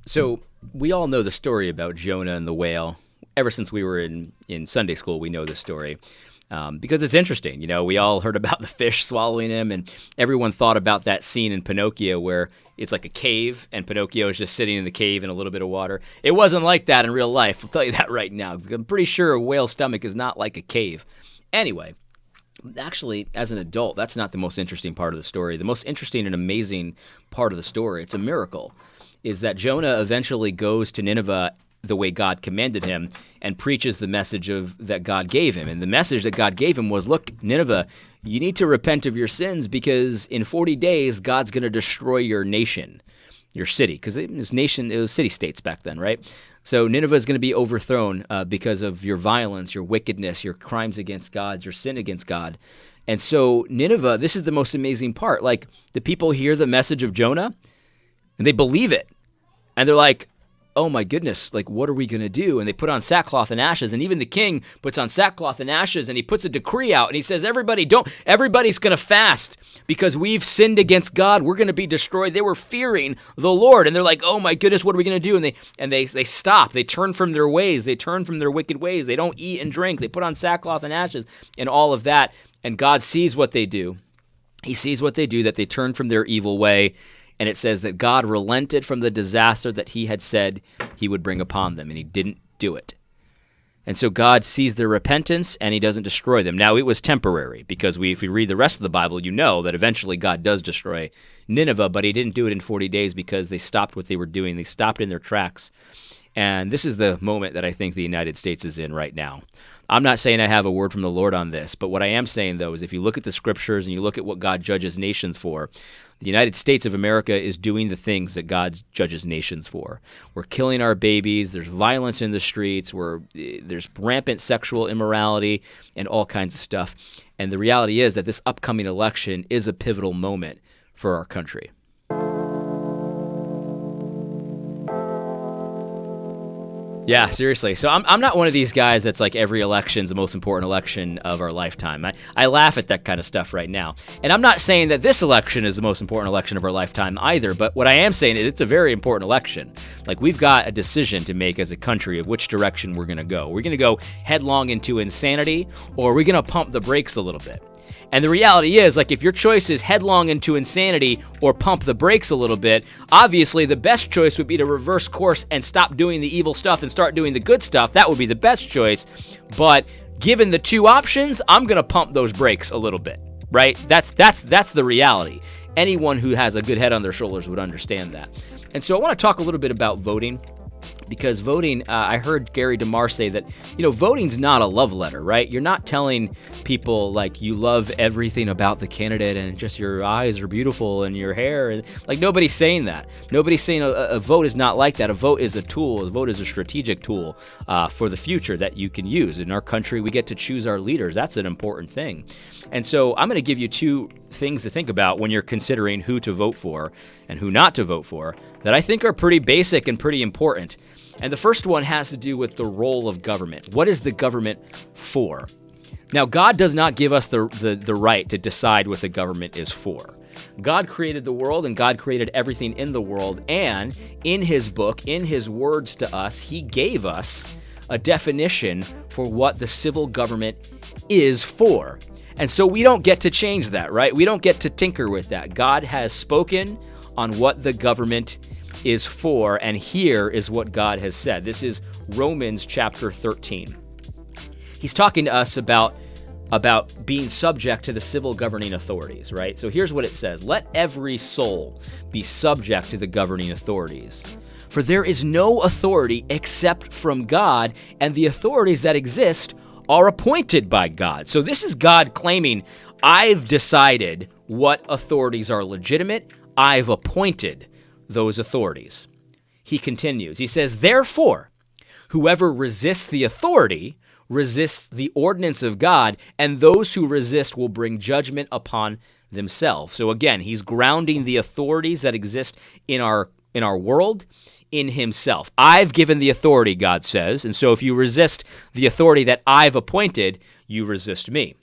So we all know the story about Jonah and the whale. Ever since we were in Sunday school, we know this story because it's interesting. You know, we all heard about the fish swallowing him, and everyone thought about that scene in Pinocchio where it's like a cave, and Pinocchio is just sitting in the cave in a little bit of water. It wasn't like that in real life. I'll tell you that right now. I'm pretty sure a whale's stomach is not like a cave. Anyway, actually, as an adult, that's not the most interesting part of the story. The most interesting and amazing part of the story, it's a miracle, is that Jonah eventually goes to Nineveh the way God commanded him and preaches the message of that God gave him. And the message that God gave him was, look, Nineveh, you need to repent of your sins because in 40 days, God's going to destroy your nation, your city, because it was city-states back then, right? So Nineveh is going to be overthrown because of your violence, your wickedness, your crimes against God, your sin against God. And so Nineveh, this is the most amazing part. Like, the people hear the message of Jonah, and they believe it. And they're like, oh my goodness, like, what are we going to do? And they put on sackcloth and ashes. And even the king puts on sackcloth and ashes, and he puts a decree out, and he says, everybody's going to fast because we've sinned against God. We're going to be destroyed. They were fearing the Lord, and they're like, oh my goodness, what are we going to do? And they stop. They turn from their ways. They turn from their wicked ways. They don't eat and drink. They put on sackcloth and ashes and all of that. And God sees what they do. He sees what they do, that they turn from their evil way. And it says that God relented from the disaster that he had said he would bring upon them, and he didn't do it. And so God sees their repentance, and he doesn't destroy them. Now, it was temporary, because if we read the rest of the Bible, you know that eventually God does destroy Nineveh, but he didn't do it in 40 days because they stopped what they were doing. They stopped in their tracks. And this is the moment that I think the United States is in right now. I'm not saying I have a word from the Lord on this, but what I am saying, though, is if you look at the scriptures and you look at what God judges nations for, the United States of America is doing the things that God judges nations for. We're killing our babies. There's violence in the streets. There's rampant sexual immorality and all kinds of stuff. And the reality is that this upcoming election is a pivotal moment for our country. Yeah, seriously. So I'm not one of these guys that's like every election's the most important election of our lifetime. I laugh at that kind of stuff right now. And I'm not saying that this election is the most important election of our lifetime either, but what I am saying is it's a very important election. Like, we've got a decision to make as a country of which direction we're going to go. We're going to go headlong into insanity, or are we going to pump the brakes a little bit? And the reality is, like, if your choice is headlong into insanity or pump the brakes a little bit, obviously the best choice would be to reverse course and stop doing the evil stuff and start doing the good stuff. That would be the best choice. But given the two options, I'm going to pump those brakes a little bit, right? That's the reality. Anyone who has a good head on their shoulders would understand that. And so I want to talk a little bit about voting. Because voting, I heard Gary DeMar say that, voting's not a love letter, right? You're not telling people, like, you love everything about the candidate and just your eyes are beautiful and your hair. And, like, nobody's saying that. Nobody's saying a vote is not like that. A vote is a tool. A vote is a strategic tool for the future that you can use. In our country, we get to choose our leaders. That's an important thing. And so I'm going to give you two things to think about when you're considering who to vote for and who not to vote for that I think are pretty basic and pretty important. And the first one has to do with the role of government. What is the government for? Now, God does not give us the right to decide what the government is for. God created the world, and God created everything in the world. And in his book, in his words to us, he gave us a definition for what the civil government is for. And so we don't get to change that, right? We don't get to tinker with that. God has spoken on what the government is for, and here is what God has said. This is Romans chapter 13. He's talking to us about being subject to the civil governing authorities, right? So here's what it says. Let every soul be subject to the governing authorities. For there is no authority except from God, and the authorities that exist are appointed by God. So this is God claiming, I've decided what authorities are legitimate. I've appointed those authorities. He continues. He says, therefore, whoever resists the authority resists the ordinance of God, and those who resist will bring judgment upon themselves. So again, he's grounding the authorities that exist in our world in himself. I've given the authority, God says, and so if you resist the authority that I've appointed, you resist me.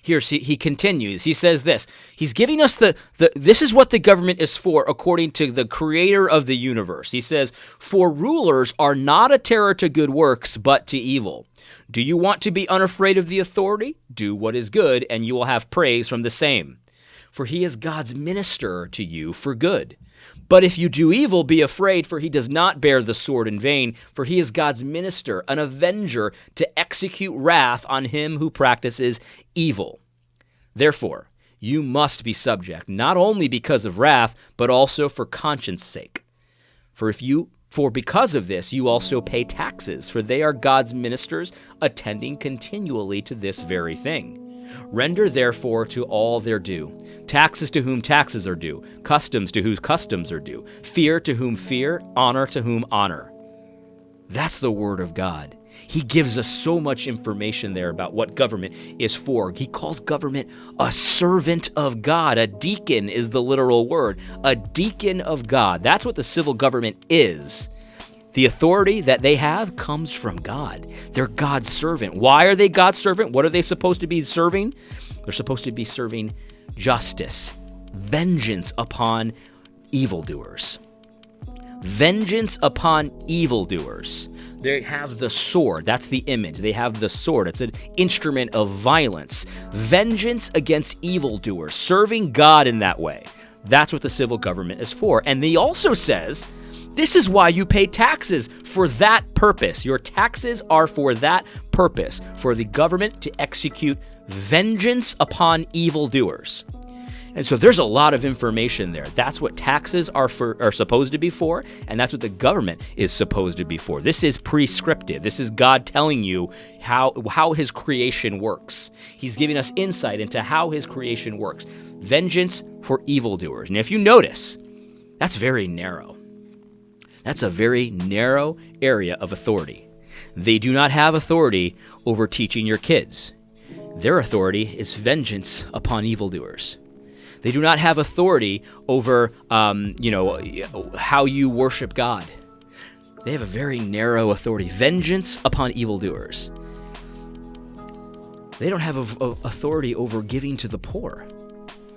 Here, see, he continues. He says this. He's giving us this is what the government is for, according to the creator of the universe. He says, "For rulers are not a terror to good works, but to evil. Do you want to be unafraid of the authority? Do what is good, and you will have praise from the same. For he is God's minister to you for good. But if you do evil, be afraid, for he does not bear the sword in vain, for he is God's minister, an avenger to execute wrath on him who practices evil. Therefore, you must be subject, not only because of wrath, but also for conscience sake. For because of this, you also pay taxes, for they are God's ministers, attending continually to this very thing. Render therefore to all their due. Taxes to whom taxes are due, customs to whose customs are due, fear to whom fear, honor to whom honor." That's the word of God. He gives us so much information there about what government is for. He calls government a servant of God. A deacon is the literal word. A deacon of God. That's what the civil government is. The authority that they have comes from God. They're God's servant. Why are they God's servant? What are they supposed to be serving? They're supposed to be serving justice, vengeance upon evildoers. Vengeance upon evildoers. They have the sword. That's the image. They have the sword. It's an instrument of violence. Vengeance against evildoers, serving God in that way. That's what the civil government is for. And he also says, this is why you pay taxes, for that purpose. Your taxes are for that purpose, for the government to execute vengeance upon evildoers. And so there's a lot of information there. That's what taxes are supposed to be for, and that's what the government is supposed to be for. This is prescriptive. This is God telling you how his creation works. He's giving us insight into how his creation works. Vengeance for evildoers. And if you notice, that's very narrow. That's a very narrow area of authority. They do not have authority over teaching your kids. Their authority is vengeance upon evildoers. They do not have authority over, how you worship God. They have a very narrow authority. Vengeance upon evildoers. They don't have authority over giving to the poor.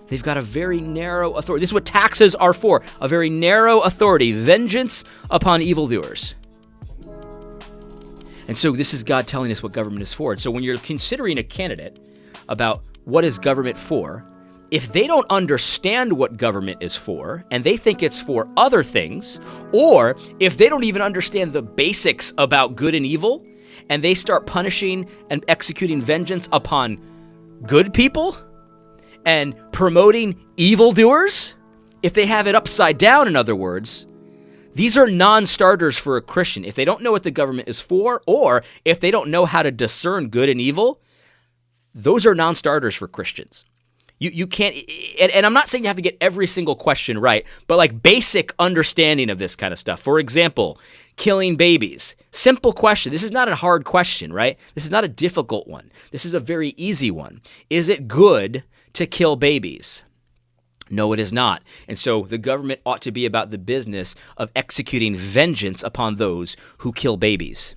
They've got a very narrow authority. This is what taxes are for. A very narrow authority. Vengeance upon evildoers. And so this is God telling us what government is for. And so when you're considering a candidate about what is government for, if they don't understand what government is for, and they think it's for other things, or if they don't even understand the basics about good and evil, and they start punishing and executing vengeance upon good people, and promoting evildoers, if they have it upside down, in other words, these are non-starters for a Christian. If they don't know what the government is for, or if they don't know how to discern good and evil, those are non-starters for Christians. You can't, and I'm not saying you have to get every single question right, but like basic understanding of this kind of stuff. For example, killing babies. Simple question. This is not a hard question, right? This is not a difficult one. This is a very easy one. Is it good to kill babies? No, it is not. And so the government ought to be about the business of executing vengeance upon those who kill babies.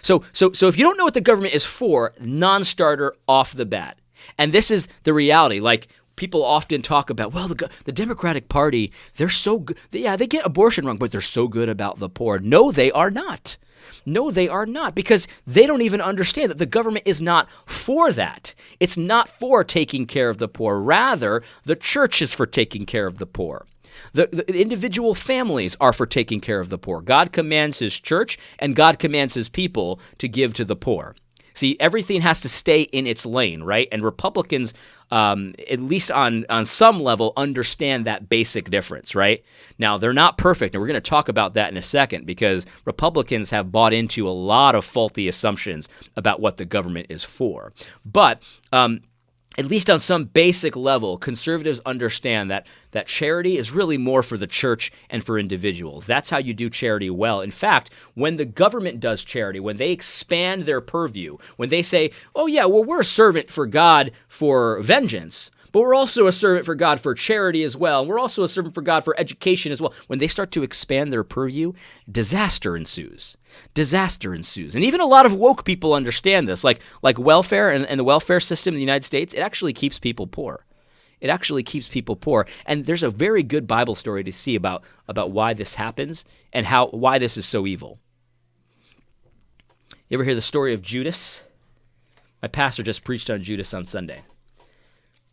So if you don't know what the government is for, non-starter off the bat. And this is the reality. Like, people often talk about, well, the Democratic Party, they're so good. Yeah, they get abortion wrong, but they're so good about the poor. No, they are not. No, they are not, because they don't even understand that the government is not for that. It's not for taking care of the poor. Rather, the church is for taking care of the poor. The individual families are for taking care of the poor. God commands his church, and God commands his people to give to the poor. See, everything has to stay in its lane, right? And Republicans, at least on some level, understand that basic difference, right? Now, they're not perfect, and we're going to talk about that in a second, because Republicans have bought into a lot of faulty assumptions about what the government is for. But at least on some basic level, conservatives understand that charity is really more for the church and for individuals. That's how you do charity well. In fact, when the government does charity, when they expand their purview, when they say, oh yeah, well, we're a servant for God for vengeance, but we're also a servant for God for charity as well. And we're also a servant for God for education as well. When they start to expand their purview, disaster ensues. Disaster ensues. And even a lot of woke people understand this, like welfare and the welfare system in the United States, it actually keeps people poor. It actually keeps people poor. And there's a very good Bible story to see about why this happens and why this is so evil. You ever hear the story of Judas? My pastor just preached on Judas on Sunday.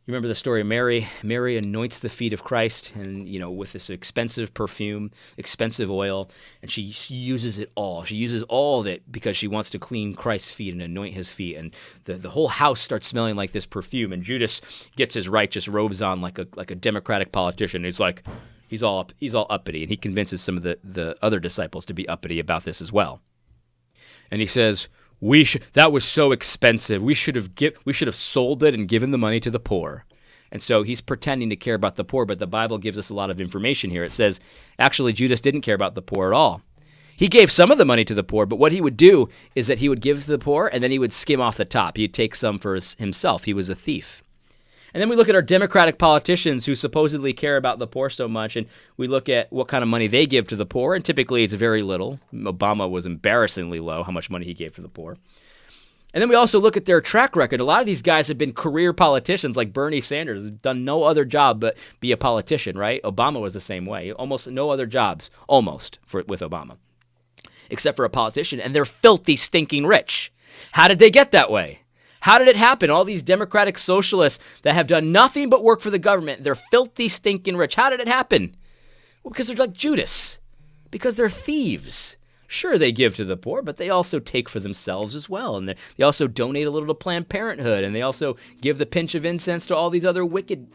You remember the story of Mary? Mary anoints the feet of Christ and, with this expensive perfume, expensive oil, and she uses it all. She uses all of it because she wants to clean Christ's feet and anoint his feet. And the whole house starts smelling like this perfume. And Judas gets his righteous robes on like a Democratic politician. He's like, he's all uppity, and he convinces some of the other disciples to be uppity about this as well. And he says, that was so expensive. We should have sold it and given the money to the poor. And so he's pretending to care about the poor, but the Bible gives us a lot of information here. It says, actually, Judas didn't care about the poor at all. He gave some of the money to the poor, but what he would do is that he would give to the poor, and then he would skim off the top. He'd take some for himself. He was a thief. And then we look at our Democratic politicians who supposedly care about the poor so much, and we look at what kind of money they give to the poor, and typically it's very little. Obama was embarrassingly low how much money he gave to the poor. And then we also look at their track record. A lot of these guys have been career politicians, like Bernie Sanders, has done no other job but be a politician, right? Obama was the same way. Almost no other jobs, with Obama, except for a politician, and they're filthy, stinking rich. How did they get that way? How did it happen? All these Democratic socialists that have done nothing but work for the government, they're filthy, stinking rich. How did it happen? Well, because they're like Judas. Because they're thieves. Sure, they give to the poor, but they also take for themselves as well. And they also donate a little to Planned Parenthood, and they also give the pinch of incense to all these other wicked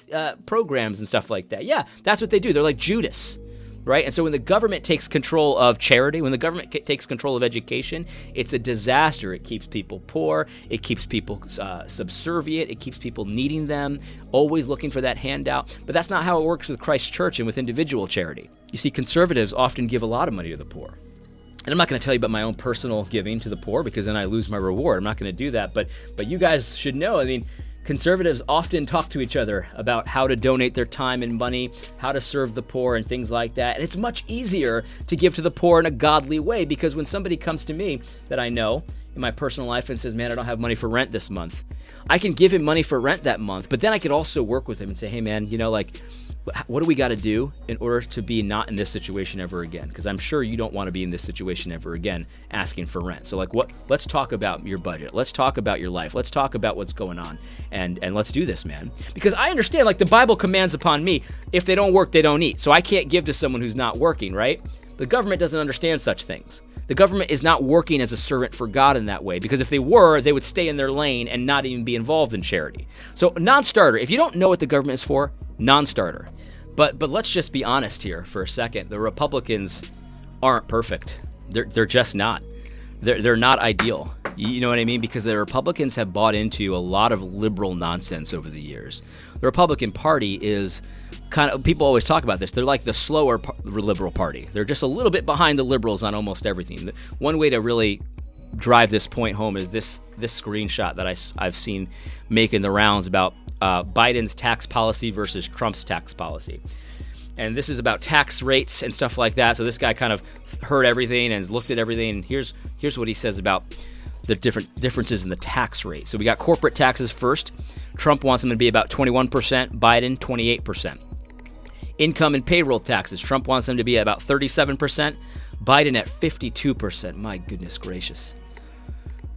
programs and stuff like that. Yeah, that's what they do. They're like Judas. Right? And so when the government takes control of charity, when the government takes control of education, it's a disaster. It keeps people poor. It keeps people subservient. It keeps people needing them, always looking for that handout. But that's not how it works with Christ's church and with individual charity. You see, conservatives often give a lot of money to the poor. And I'm not going to tell you about my own personal giving to the poor because then I lose my reward. I'm not going to do that. But you guys should know, conservatives often talk to each other about how to donate their time and money, how to serve the poor and things like that. And it's much easier to give to the poor in a godly way because when somebody comes to me that I know in my personal life and says, man, I don't have money for rent this month, I can give him money for rent that month, but then I could also work with him and say, hey man, what do we got to do in order to be not in this situation ever again? Because I'm sure you don't want to be in this situation ever again asking for rent. So let's talk about your budget. Let's talk about your life. Let's talk about what's going on. And let's do this, man. Because I understand, the Bible commands upon me, if they don't work, they don't eat. So I can't give to someone who's not working, right? The government doesn't understand such things. The government is not working as a servant for God in that way, because if they were, they would stay in their lane and not even be involved in charity. So non-starter, if you don't know what the government is for, non-starter. But let's just be honest here for a second. The Republicans aren't perfect. They're just not. They're not ideal. You know what I mean? Because the Republicans have bought into a lot of liberal nonsense over the years. The Republican Party is people always talk about this. They're like the slower liberal party. They're just a little bit behind the liberals on almost everything. One way to really drive this point home is this screenshot that I've seen making the rounds about Biden's tax policy versus Trump's tax policy. And this is about tax rates and stuff like that. So this guy kind of heard everything and has looked at everything. And here's what he says about the different differences in the tax rate. So we got corporate taxes first. Trump wants them to be about 21%, Biden 28%. Income and payroll taxes. Trump wants them to be about 37%, Biden at 52%. My goodness gracious.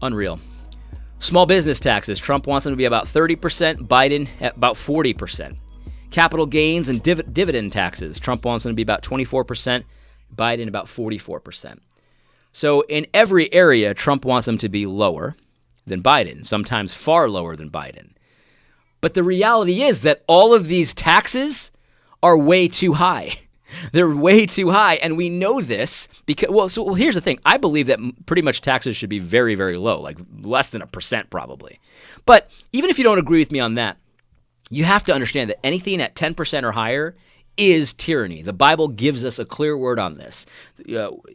Unreal. Small business taxes. Trump wants them to be about 30%, Biden at about 40%. Capital gains and dividend taxes. Trump wants them to be about 24%, Biden about 44%. So in every area, Trump wants them to be lower than Biden, sometimes far lower than Biden. But the reality is that all of these taxes are way too high. They're way too high, and we know this because, here's the thing. I believe that pretty much taxes should be very, very low, like less than 1% probably. But even if you don't agree with me on that, you have to understand that anything at 10% or higher is tyranny. The Bible gives us a clear word on this.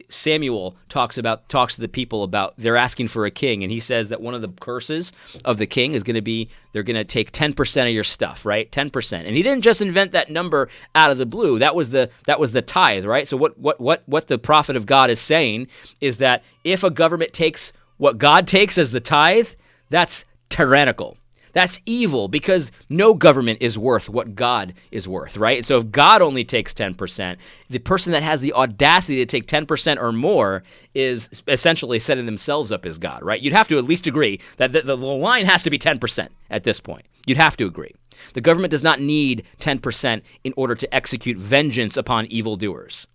Samuel talks to the people about they're asking for a king, and he says that one of the curses of the king is going to be they're going to take 10% of your stuff, right? 10%. And he didn't just invent that number out of the blue. That was the tithe, right? So what the prophet of God is saying is that if a government takes what God takes as the tithe, that's tyrannical. That's evil, because no government is worth what God is worth, right? So if God only takes 10%, the person that has the audacity to take 10% or more is essentially setting themselves up as God, right? You'd have to at least agree that the line has to be 10% at this point. You'd have to agree. The government does not need 10% in order to execute vengeance upon evildoers.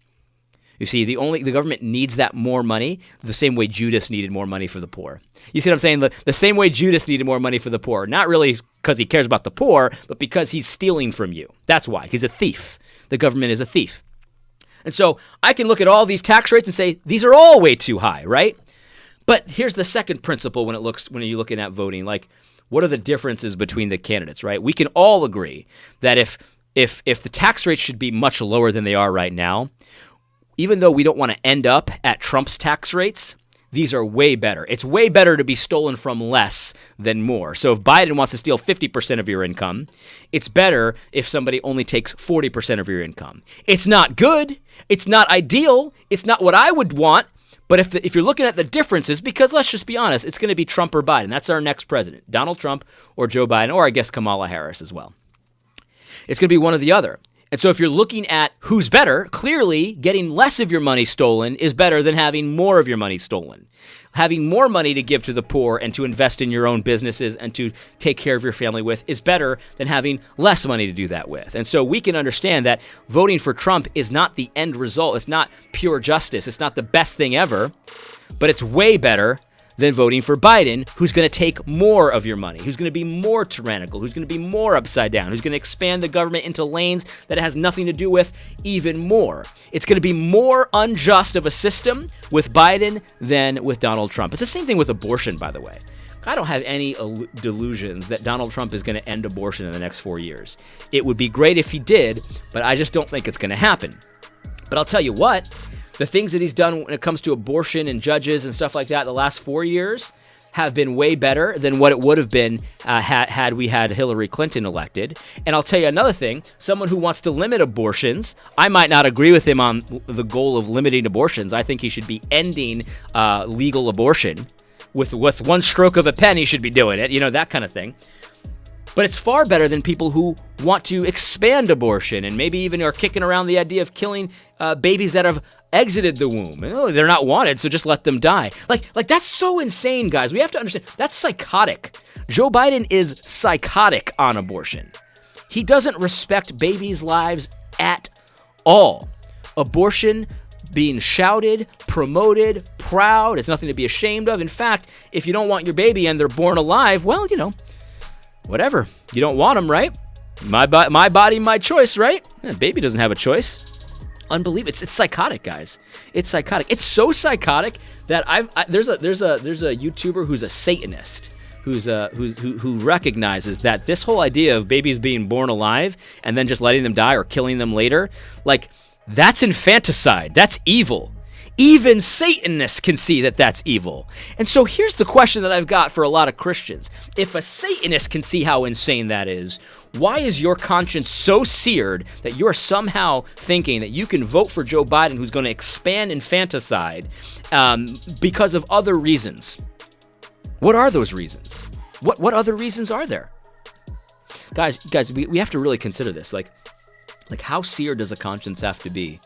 You see, the government needs that more money the same way Judas needed more money for the poor. You see what I'm saying? The same way Judas needed more money for the poor. Not really because he cares about the poor, but because he's stealing from you. That's why. He's a thief. The government is a thief. And so I can look at all these tax rates and say, these are all way too high, right? But here's the second principle when you're looking at voting. Like, what are the differences between the candidates, right? We can all agree that if the tax rates should be much lower than they are right now, even though we don't want to end up at Trump's tax rates, these are way better. It's way better to be stolen from less than more. So if Biden wants to steal 50% of your income, it's better if somebody only takes 40% of your income. It's not good. It's not ideal. It's not what I would want. But if you're looking at the differences, because let's just be honest, it's going to be Trump or Biden. That's our next president, Donald Trump or Joe Biden, or I guess Kamala Harris as well. It's going to be one or the other. And so if you're looking at who's better, clearly getting less of your money stolen is better than having more of your money stolen. Having more money to give to the poor and to invest in your own businesses and to take care of your family with is better than having less money to do that with. And so we can understand that voting for Trump is not the end result. It's not pure justice. It's not the best thing ever, but it's way better than voting for Biden, who's going to take more of your money, who's going to be more tyrannical, who's going to be more upside down, who's going to expand the government into lanes that it has nothing to do with even more. It's going to be more unjust of a system with Biden than with Donald Trump. It's the same thing with abortion, by the way. I don't have any delusions that Donald Trump is going to end abortion in the next 4 years. It would be great if he did, but I just don't think it's going to happen. But I'll tell you what, the things that he's done when it comes to abortion and judges and stuff like that the last 4 years have been way better than what it would have been had we had Hillary Clinton elected. And I'll tell you another thing, someone who wants to limit abortions, I might not agree with him on the goal of limiting abortions. I think he should be ending legal abortion. With one stroke of a pen, he should be doing it, that kind of thing. But it's far better than people who want to expand abortion and maybe even are kicking around the idea of killing babies that have exited the womb. And, they're not wanted, so just let them die. Like that's so insane, guys. We have to understand, that's psychotic. Joe Biden is psychotic on abortion. He doesn't respect babies' lives at all. Abortion being shouted, promoted, proud, it's nothing to be ashamed of. In fact, if you don't want your baby and they're born alive, well, whatever. You don't want them, right? My body, my choice, right? Baby doesn't have a choice. Unbelievable. It's psychotic, guys. It's psychotic. It's so psychotic that there's a YouTuber who's a Satanist who recognizes that this whole idea of babies being born alive and then just letting them die or killing them later, that's infanticide. That's evil. Even Satanists can see that that's evil. And so here's the question that I've got for a lot of Christians. If a Satanist can see how insane that is, why is your conscience so seared that you're somehow thinking that you can vote for Joe Biden, who's going to expand infanticide, because of other reasons? What are those reasons? What other reasons are there? Guys, we have to really consider this. Like how seared does a conscience have to be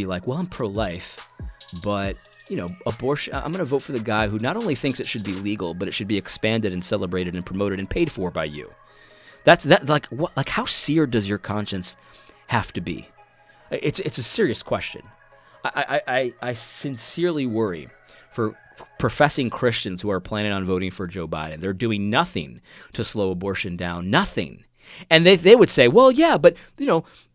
like, well, I'm pro-life, but, abortion, I'm going to vote for the guy who not only thinks it should be legal, but it should be expanded and celebrated and promoted and paid for by you. How seared does your conscience have to be? It's a serious question. I sincerely worry for professing Christians who are planning on voting for Joe Biden. They're doing nothing to slow abortion down, nothing. And they would say, well, yeah, but,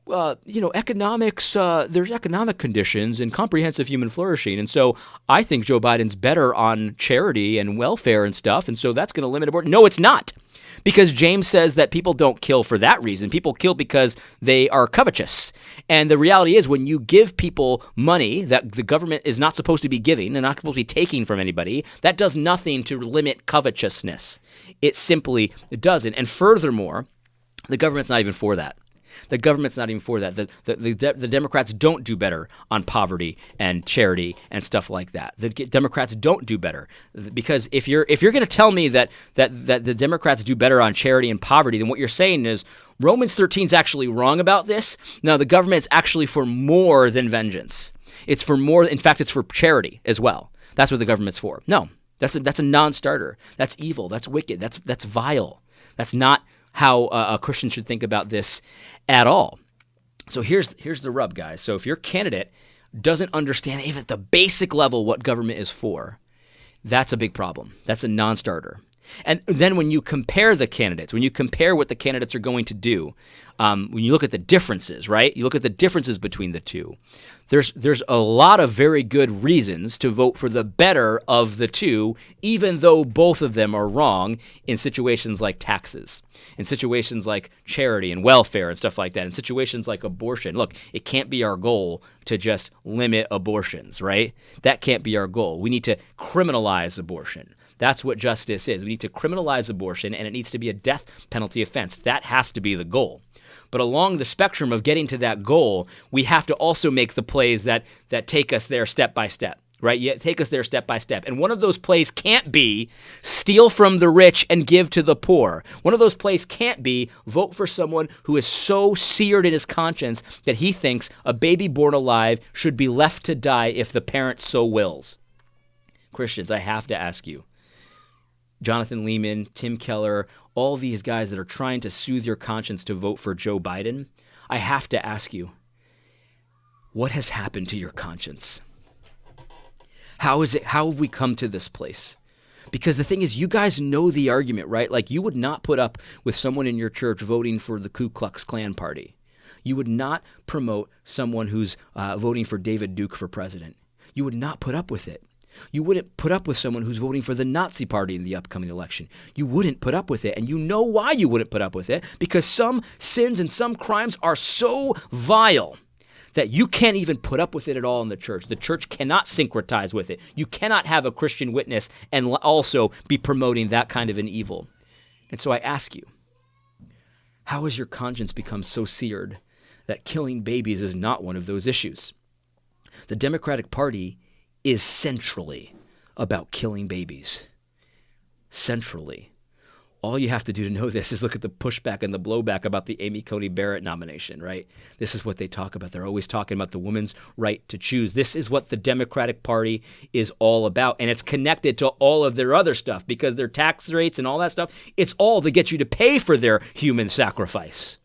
economics, there's economic conditions and comprehensive human flourishing. And so I think Joe Biden's better on charity and welfare and stuff. And so that's going to limit abortion. No, it's not. Because James says that people don't kill for that reason. People kill because they are covetous. And the reality is when you give people money that the government is not supposed to be giving and not supposed to be taking from anybody, that does nothing to limit covetousness. It simply doesn't. And furthermore, the government's not even for that. The government's not even for that. The Democrats don't do better on poverty and charity and stuff like that. The Democrats don't do better because if you're going to tell me that the Democrats do better on charity and poverty, then what you're saying is Romans 13 is actually wrong about this. No, the government's actually for more than vengeance. It's for more. In fact, it's for charity as well. That's what the government's for. No, that's a non-starter. That's evil. That's wicked. That's vile. That's not how a Christian should think about this at all. So here's the rub, guys. So if your candidate doesn't understand even at the basic level what government is for, that's a big problem. That's a non-starter. And then when you compare the candidates, when you compare what the candidates are going to do, when you look at the differences, right? You look at the differences between the two. There's a lot of very good reasons to vote for the better of the two, even though both of them are wrong in situations like taxes, in situations like charity and welfare and stuff like that, in situations like abortion. Look, it can't be our goal to just limit abortions, right? That can't be our goal. We need to criminalize abortion. That's what justice is. We need to criminalize abortion, and it needs to be a death penalty offense. That has to be the goal. But along the spectrum of getting to that goal, we have to also make the plays that take us there step by step, right? Yeah, take us there step by step. And one of those plays can't be steal from the rich and give to the poor. One of those plays can't be vote for someone who is so seared in his conscience that he thinks a baby born alive should be left to die if the parent so wills. Christians, I have to ask you, Jonathan Lehman, Tim Keller, all these guys that are trying to soothe your conscience to vote for Joe Biden, I have to ask you, what has happened to your conscience? How have we come to this place? Because the thing is, you guys know the argument, right? Like, you would not put up with someone in your church voting for the Ku Klux Klan party. You would not promote someone who's voting for David Duke for president. You would not put up with it. You wouldn't put up with someone who's voting for the Nazi party in the upcoming election. You wouldn't put up with it. And you know why you wouldn't put up with it? Because some sins and some crimes are so vile that you can't even put up with it at all in the church. The church cannot syncretize with it. You cannot have a Christian witness and also be promoting that kind of an evil. And so I ask you, how has your conscience become so seared that killing babies is not one of those issues? The Democratic Party is centrally about killing babies. Centrally. All you have to do to know this is look at the pushback and the blowback about the Amy Coney Barrett nomination, right? This is what they talk about. They're always talking about the woman's right to choose. This is what the Democratic Party is all about, and it's connected to all of their other stuff because their tax rates and all that stuff, it's all to get you to pay for their human sacrifice.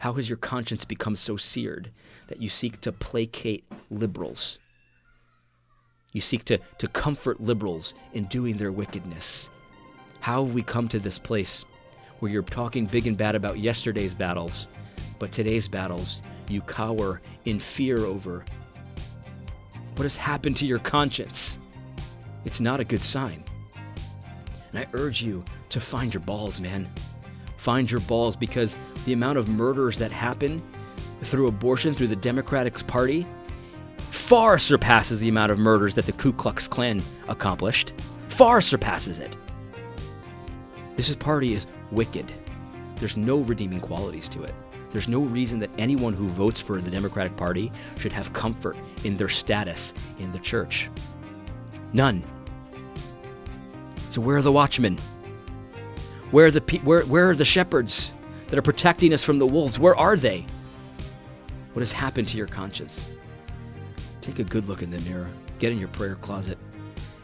How has your conscience become so seared that you seek to placate liberals? You seek to comfort liberals in doing their wickedness. How have we come to this place where you're talking big and bad about yesterday's battles, but today's battles you cower in fear over? What has happened to your conscience? It's not a good sign. And I urge you to find your balls, man. Find your balls, because the amount of murders that happen through abortion, through the Democratic Party, far surpasses the amount of murders that the Ku Klux Klan accomplished. Far surpasses it. This party is wicked. There's no redeeming qualities to it. There's no reason that anyone who votes for the Democratic Party should have comfort in their status in the church. None. So where are the watchmen? Where are the shepherds that are protecting us from the wolves? Where are they? What has happened to your conscience? Take a good look in the mirror, get in your prayer closet,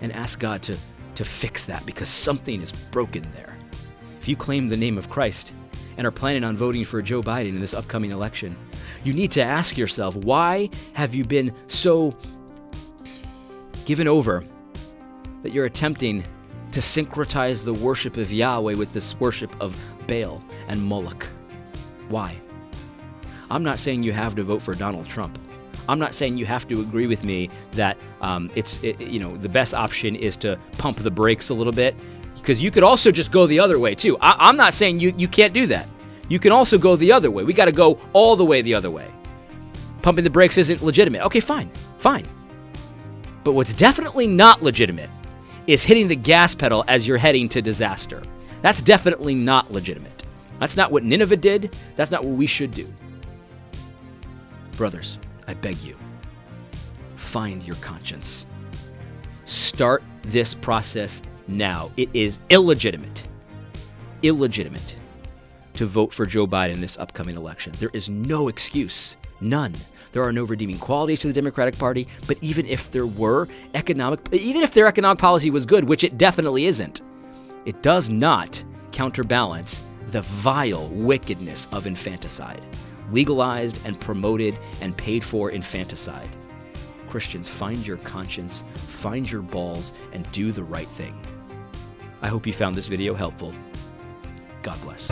and ask God to fix that, because something is broken there. If you claim the name of Christ and are planning on voting for Joe Biden in this upcoming election, you need to ask yourself, why have you been so given over that you're attempting to syncretize the worship of Yahweh with this worship of Baal and Moloch? Why? I'm not saying you have to vote for Donald Trump. I'm not saying you have to agree with me that the best option is to pump the brakes a little bit Because you could also just go the other way, too. I'm not saying you can't do that. You can also go the other way. We got to go all the way the other way. Pumping the brakes isn't legitimate. Okay, fine. But what's definitely not legitimate is hitting the gas pedal as you're heading to disaster. That's definitely not legitimate. That's not what Nineveh did. That's not what we should do. Brothers, I beg you, find your conscience. Start this process now. It is illegitimate to vote for Joe Biden in this upcoming election. There is no excuse, none. There are no redeeming qualities to the Democratic Party, but even if there were, even if their economic policy was good, which it definitely isn't, it does not counterbalance the vile wickedness of infanticide, legalized and promoted and paid for infanticide. Christians, find your conscience, find your balls, and do the right thing. I hope you found this video helpful. God bless.